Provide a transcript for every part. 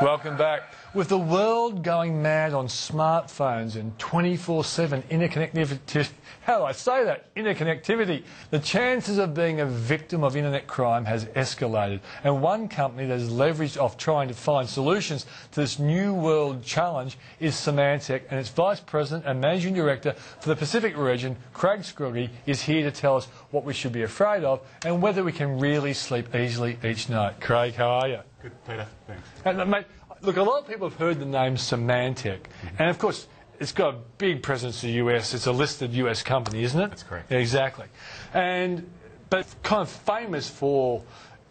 Welcome back. With the world going mad on smartphones and 24/7 interconnectivity, how do I say that? Interconnectivity. The chances of being a victim of internet crime has escalated. And one company that is leveraged off trying to find solutions to this new world challenge is Symantec, and its Vice President and Managing Director for the Pacific region, Scroggie, is here to tell us what we should be afraid of and whether we can really sleep easily each night. Craig, how are you? Good, Peter. Thanks. And, mate, look, a lot of people have heard the name Symantec, and of course it's got a big presence in the US. It's a listed US company, isn't it? That's correct. Yeah, exactly. But it's kind of famous for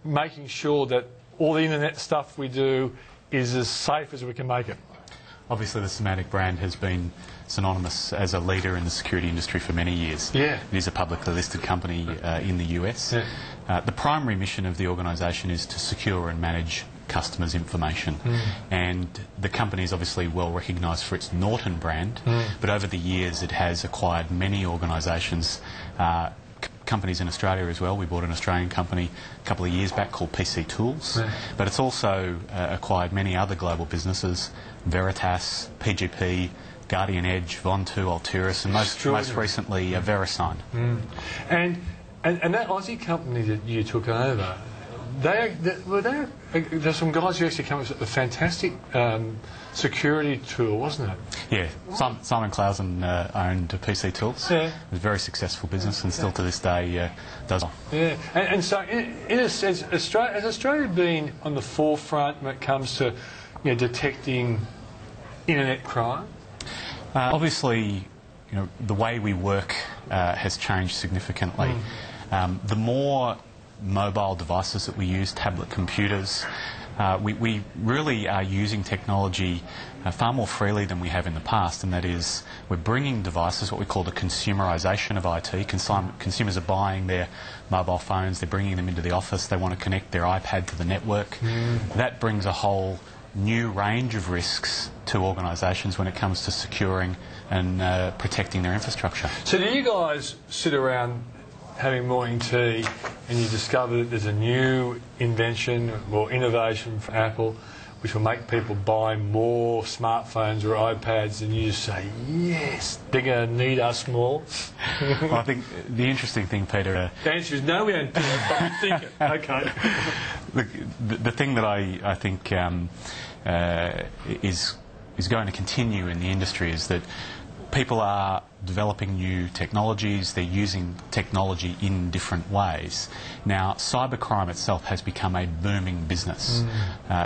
making sure that all the internet stuff we do is as safe as we can make it. Obviously, the Symantec brand has been synonymous as a leader in the security industry for many years. Yeah. It is a publicly listed company in the US. Yeah. The primary mission of the organisation is to secure and manage customers' information. And the company is obviously well recognised for its Norton brand, but over the years it has acquired many organisations, companies in Australia as well. We bought an Australian company a couple of years back called PC Tools, but it's also acquired many other global businesses, Veritas, PGP, Guardian Edge, Vontu, Altiris, and most recently VeriSign. And that Aussie company that you took over, there's some guys who actually came up with a fantastic security tool, wasn't it? Yeah, Simon Clausen owned PC Tools. Yeah. It was a very successful business and still to this day does. Yeah, and so in a sense, has Australia been on the forefront when it comes to detecting internet crime? Obviously, the way we work has changed significantly. The more mobile devices that we use, tablet computers, we really are using technology far more freely than we have in the past, and that is we're bringing devices, what we call the consumerisation of IT. Consumers are buying their mobile phones, they're bringing them into the office, they want to connect their iPad to the network. That brings a whole new range of risks to organisations when it comes to securing and protecting their infrastructure. So do you guys sit around having morning tea and you discover that there's a new invention or innovation from Apple which will make people buy more smartphones or iPads, and you just say, yes, they're going to need us more? Well, I think the interesting thing, Peter... the answer is no, we don't do it, but we think it. Okay. Look, the thing that I think is going to continue in the industry is that people are developing new technologies, they're using technology in different ways. Now, cybercrime itself has become a booming business.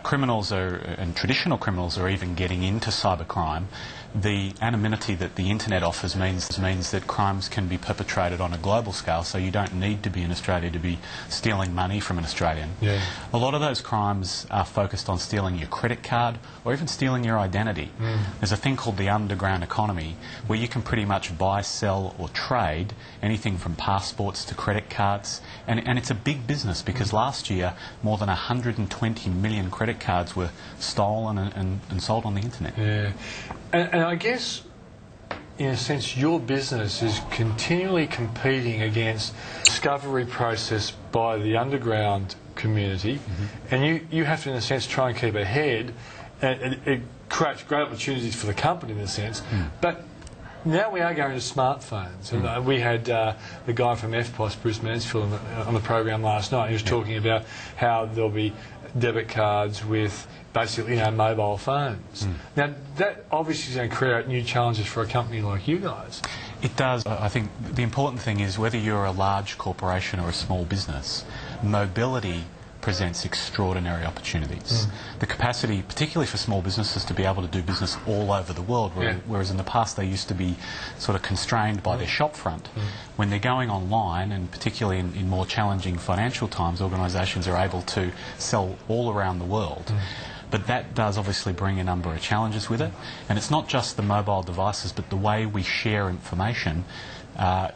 Criminals and traditional criminals are even getting into cybercrime. The anonymity that the internet offers means that crimes can be perpetrated on a global scale, so you don't need to be in Australia to be stealing money from an Australian. Yeah. A lot of those crimes are focused on stealing your credit card or even stealing your identity. There's a thing called the underground economy where you can pretty much buy, sell or trade anything from passports to credit cards, and it's a big business because last year more than 120 million credit cards were stolen and sold on the internet. Yeah. And I guess, in a sense, your business is continually competing against the discovery process by the underground community, and you have to, in a sense, try and keep ahead, and it creates great opportunities for the company, in a sense. But now we are going to smartphones, and we had the guy from FPOS, Bruce Mansfield, on the program last night. He was talking about how there'll be debit cards with basically mobile phones. Now that obviously is going to create new challenges for a company like you guys. It does. I think the important thing is whether you're a large corporation or a small business, mobility presents extraordinary opportunities. The capacity, particularly for small businesses, to be able to do business all over the world, whereas in the past they used to be sort of constrained by their shop front. When they're going online, and particularly in more challenging financial times, organisations are able to sell all around the world. But that does obviously bring a number of challenges with it. And it's not just the mobile devices, but the way we share information.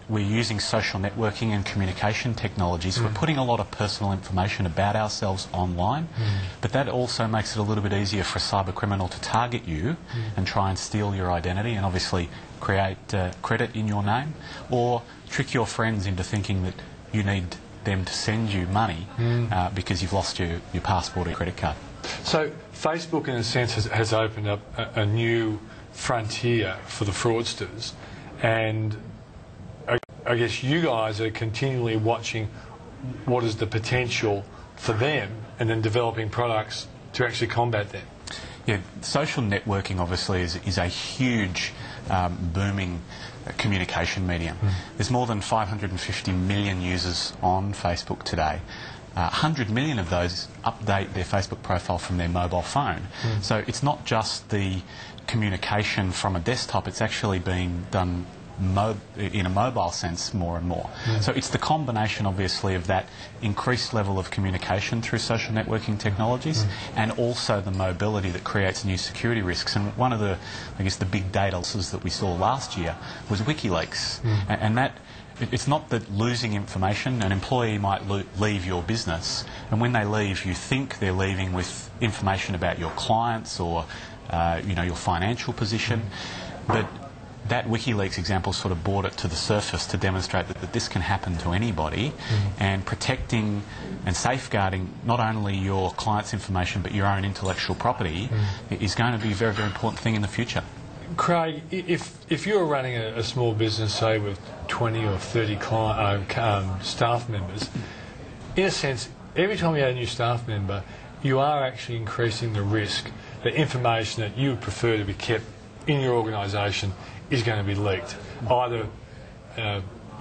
We're using social networking and communication technologies. We're putting a lot of personal information about ourselves online, but that also makes it a little bit easier for a cyber criminal to target you and try and steal your identity and obviously create credit in your name, or trick your friends into thinking that you need them to send you money because you've lost your passport or credit card. So Facebook, in a sense, has opened up a new frontier for the fraudsters, and I guess you guys are continually watching what is the potential for them and then developing products to actually combat them. Yeah, social networking obviously is a huge booming communication medium. There's more than 550 million users on Facebook today. 100 million of those update their Facebook profile from their mobile phone. So it's not just the communication from a desktop, it's actually being done in a mobile sense more and more. So it's the combination obviously of that increased level of communication through social networking technologies and also the mobility that creates new security risks. And one of the, I guess, the big data losses that we saw last year was WikiLeaks. And that, it's not that losing information, an employee might leave your business, and when they leave you think they're leaving with information about your clients or your financial position, but that WikiLeaks example sort of brought it to the surface to demonstrate that this can happen to anybody, and protecting and safeguarding not only your client's information but your own intellectual property is going to be a very, very important thing in the future. Craig, if you're running a small business, say with 20 or 30 staff members, in a sense, every time you add a new staff member, you are actually increasing the risk that information that you would prefer to be kept in your organisation is going to be leaked, either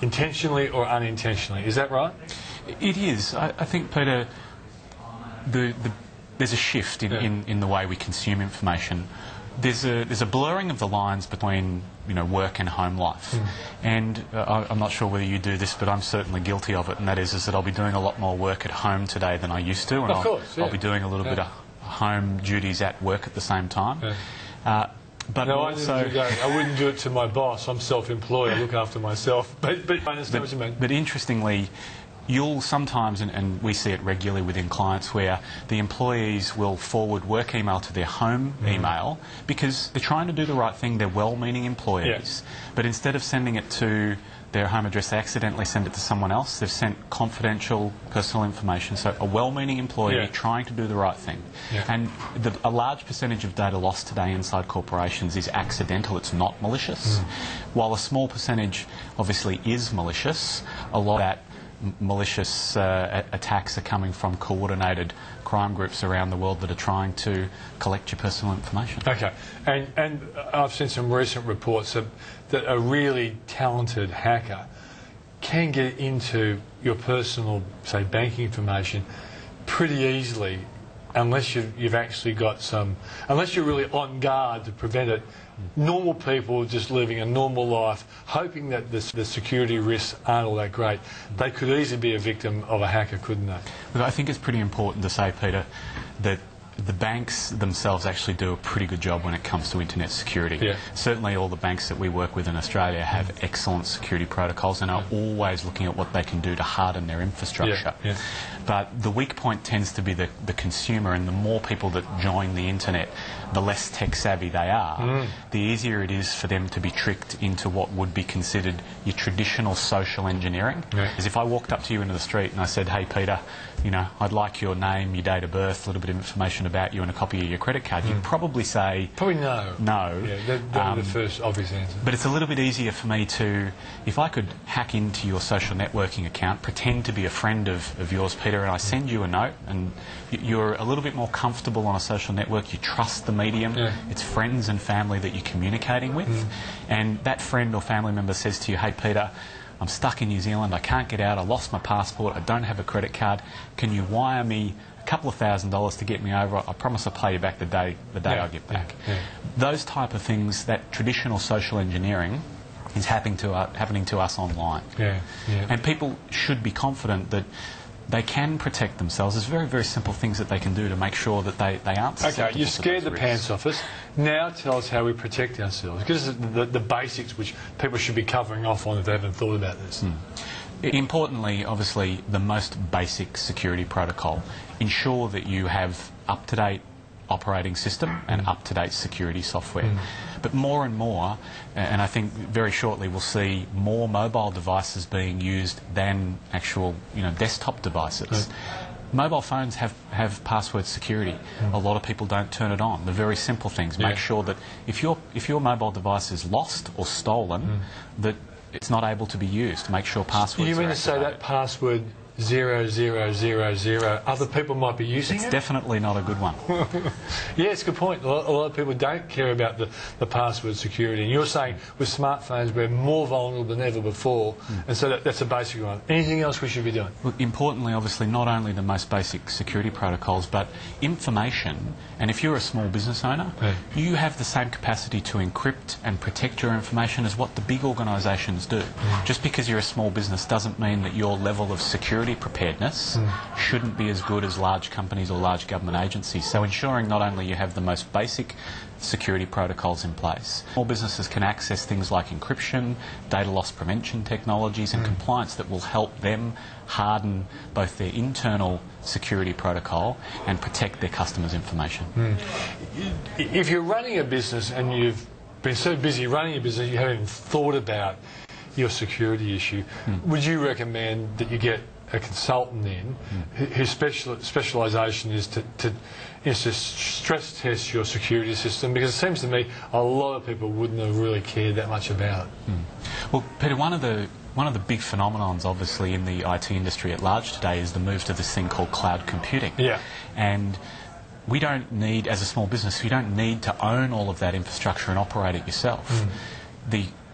intentionally or unintentionally. Is that right? It is. I think, Peter, there's a shift in the way we consume information. There's a blurring of the lines between work and home life, and I'm not sure whether you do this, but I'm certainly guilty of it. And that is that I'll be doing a lot more work at home today than I used to, and I'll be doing a little bit of home duties at work at the same time. But no, also, I wouldn't do it to my boss. I'm self-employed. I look after myself. But I understand what you mean. But interestingly, you'll sometimes, and we see it regularly within clients, where the employees will forward work email to their home email because they're trying to do the right thing. They're well-meaning employees. But instead of sending it to their home address, they accidentally send it to someone else. They've sent confidential personal information. So a well-meaning employee trying to do the right thing. And a large percentage of data lost today inside corporations is accidental. It's not malicious. While a small percentage obviously is malicious, a lot of that malicious attacks are coming from coordinated crime groups around the world that are trying to collect your personal information. Okay, and I've seen some recent reports that a really talented hacker can get into your personal, say, banking information pretty easily, unless you've actually got unless you're really on guard to prevent it. Normal people just living a normal life, hoping that the security risks aren't all that great, they could easily be a victim of a hacker, couldn't they? Look, I think it's pretty important to say, Peter, that the banks themselves actually do a pretty good job when it comes to internet security. Certainly all the banks that we work with in Australia have excellent security protocols and are always looking at what they can do to harden their infrastructure. But the weak point tends to be the consumer, and the more people that join the internet, the less tech savvy they are, the easier it is for them to be tricked into what would be considered your traditional social engineering. Because if I walked up to you into the street and I said, hey Peter, I'd like your name, your date of birth, a little bit of information about you and a copy of your credit card, you'd probably say... Probably no. No. Yeah, that'd be the first obvious answer. But it's a little bit easier for me to, if I could hack into your social networking account, pretend to be a friend of yours, Peter, and I send you a note, and you're a little bit more comfortable on a social network, you trust the medium, it's friends and family that you're communicating with, and that friend or family member says to you, hey Peter, I'm stuck in New Zealand, I can't get out, I lost my passport, I don't have a credit card, can you wire me a couple of $1,000s to get me over? I promise I'll pay you back the day I get back. Those type of things, that traditional social engineering is happening to us online. And people should be confident that they can protect themselves. There's very, very simple things that they can do to make sure that they aren't susceptible. Okay, you've scared the pants off us. Now tell us how we protect ourselves. Because the basics which people should be covering off on if they haven't thought about this. Importantly, obviously, the most basic security protocol. Ensure that you have up-to-date operating system and up-to-date security software. But more and more, and I think very shortly we'll see more mobile devices being used than actual desktop devices. Mobile phones have password security. A lot of people don't turn it on. The very simple things. Make sure that if your mobile device is lost or stolen, that it's not able to be used. Make sure passwords. You mean are to say activated. that password 0000, other people might be using it? It's definitely not a good one. Yeah, it's a good point. A lot of people don't care about the password security. And you're saying with smartphones we're more vulnerable than ever before, and so that's a basic one. Anything else we should be doing? Look, importantly, obviously, not only the most basic security protocols, but information. And if you're a small business owner, you have the same capacity to encrypt and protect your information as what the big organisations do. Just because you're a small business doesn't mean that your level of security preparedness shouldn't be as good as large companies or large government agencies. So ensuring not only you have the most basic security protocols in place, small businesses can access things like encryption, data loss prevention technologies and compliance that will help them harden both their internal security protocol and protect their customers' information. If you're running a business and you've been so busy running a business you haven't even thought about your security issue, would you recommend that you get a consultant in whose specialisation is to stress test your security system? Because it seems to me a lot of people wouldn't have really cared that much about it. Well, Peter, one of the big phenomenons, obviously, in the IT industry at large today is the move to this thing called cloud computing. Yeah. And we don't need, as a small business, you don't need to own all of that infrastructure and operate it yourself.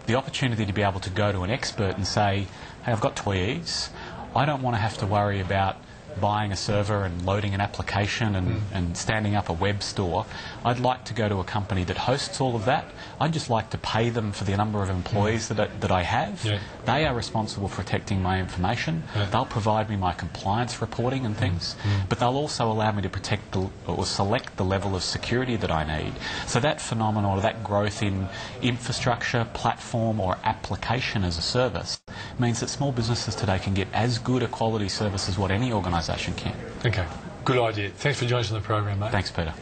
The opportunity to be able to go to an expert and say, hey, I've got employees, I don't want to have to worry about buying a server and loading an application and standing up a web store. I'd like to go to a company that hosts all of that. I'd just like to pay them for the number of employees that I have. They are responsible for protecting my information. They'll provide me my compliance reporting and things, but they'll also allow me to protect or select the level of security that I need. So that phenomenon, or that growth in infrastructure, platform or application as a service means that small businesses today can get as good a quality service as what any organisation can. Okay, good idea. Thanks for joining us on the program, mate. Thanks, Peter.